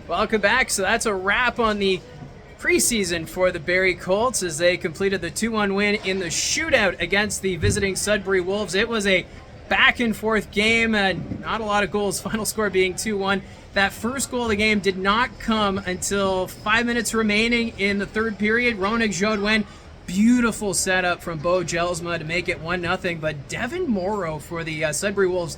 Welcome back. So that's a wrap on the preseason for the Barrie Colts as they completed the 2-1 win in the shootout against the visiting Sudbury Wolves. It was a back and forth game and not a lot of goals, final score being 2-1. That first goal of the game did not come until 5 minutes remaining in the third period. Roenick, Jodoin, beautiful setup from Bo Jelsma to make it 1-0. But Devon Mauro for the Sudbury Wolves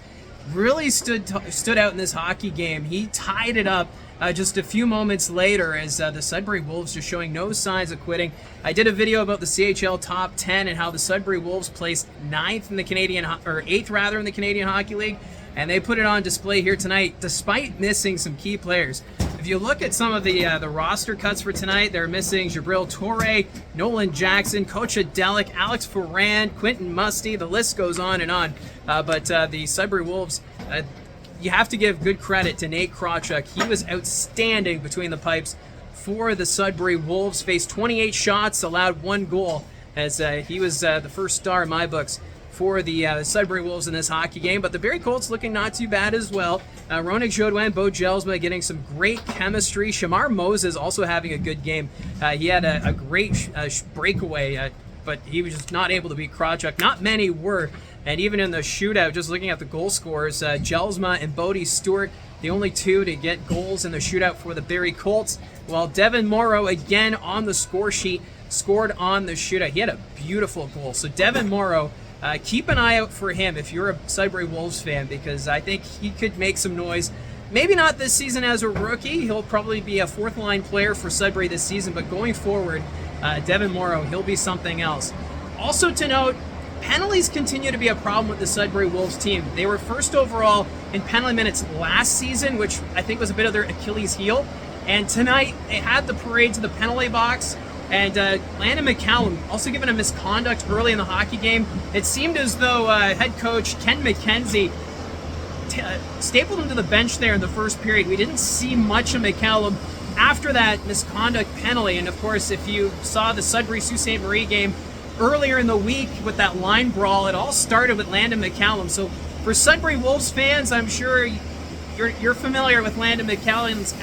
really stood out in this hockey game. He tied it up just a few moments later as the Sudbury Wolves just showing no signs of quitting. I did a video about the CHL top 10 and how the Sudbury Wolves placed 8th in the Canadian Hockey League, and they put it on display here tonight despite missing some key players. If you look at some of the roster cuts for tonight, they're missing Jabril Torre, Nolan Jackson, Coach Adelic, Alex Ferrand, Quentin Musty. The list goes on and on. But the Sudbury Wolves, you have to give good credit to Nate Krawchuk. He was outstanding between the pipes for the Sudbury Wolves. Faced 28 shots, allowed 1 goal, as he was the first star in my books for the Sudbury Wolves in this hockey game. But the Barrie Colts looking not too bad as well. Roenick, Jodoin, Bo Jelsma getting some great chemistry. Shamar Moses also having a good game. He had a great breakaway, but he was just not able to beat Krawchuk. Not many were. And even in the shootout, just looking at the goal scorers, Jelsma and Bodie Stewart, the only two to get goals in the shootout for the Barrie Colts, while Devon Mauro, again on the score sheet, scored on the shootout. He had a beautiful goal. So Devon Mauro, keep an eye out for him if you're a Sudbury Wolves fan, because I think he could make some noise. Maybe not this season as a rookie. He'll probably be a fourth-line player for Sudbury this season, but going forward, Devon Mauro, he'll be something else. Also to note, penalties continue to be a problem with the Sudbury Wolves team. They were first overall in penalty minutes last season, which I think was a bit of their Achilles heel. And tonight, they had the parade to the penalty box. And Landon McCallum also given a misconduct early in the hockey game. It seemed as though head coach Ken McKenzie stapled him to the bench there in the first period. We didn't see much of McCallum after that misconduct penalty. And of course, if you saw the Sudbury Sault Ste. Marie game earlier in the week with that line brawl, it all started with Landon McCallum. So for Sudbury Wolves fans, I'm sure you're familiar with Landon McCallum's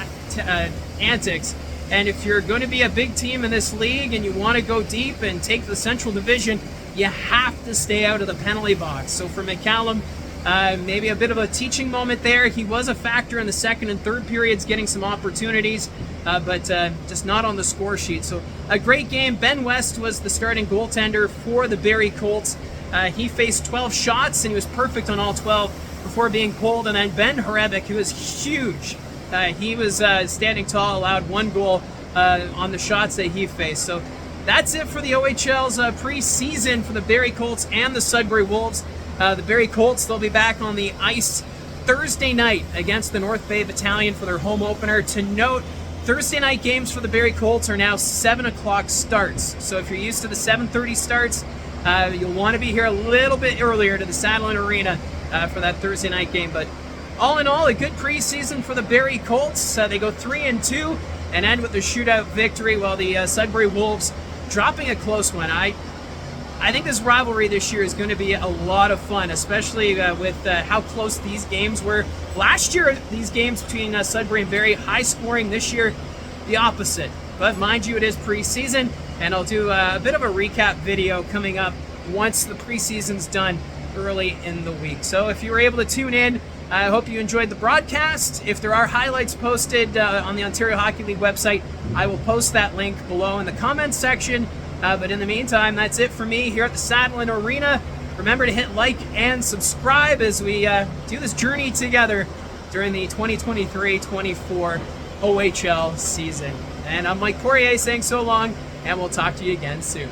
antics. And if you're going to be a big team in this league and you want to go deep and take the Central Division, you have to stay out of the penalty box. So for McCallum, maybe a bit of a teaching moment there. He was a factor in the second and third periods, getting some opportunities, but just not on the score sheet. So a great game. Ben West was the starting goaltender for the Barrie Colts. He faced 12 shots and he was perfect on all 12 before being pulled. And then Ben Horebic, who was huge, he was standing tall, allowed 1 goal on the shots that he faced. So that's it for the OHL's preseason for the Barrie Colts and the Sudbury Wolves. The Barrie Colts, they'll be back on the ice Thursday night against the North Bay Battalion for their home opener. To note, Thursday night games for the Barrie Colts are now 7 o'clock starts. So if you're used to the 7:30 starts, you'll want to be here a little bit earlier to the Satellite Arena for that Thursday night game. But all in all, a good preseason for the Barrie Colts. They go 3-2 and end with the shootout victory, while the Sudbury Wolves dropping a close one. I think this rivalry this year is going to be a lot of fun, especially with how close these games were. Last year, these games between Sudbury and Barrie, high scoring. This year, the opposite. But mind you, it is preseason, and I'll do a bit of a recap video coming up once the preseason's done early in the week. So if you were able to tune in, I hope you enjoyed the broadcast. If there are highlights posted on the Ontario Hockey League website, I will post that link below in the comments section. But in the meantime, that's it for me here at the Satellite Arena. Remember to hit like and subscribe as we do this journey together during the 2023-24 OHL season. And I'm Mike Poirier saying so long, and we'll talk to you again soon.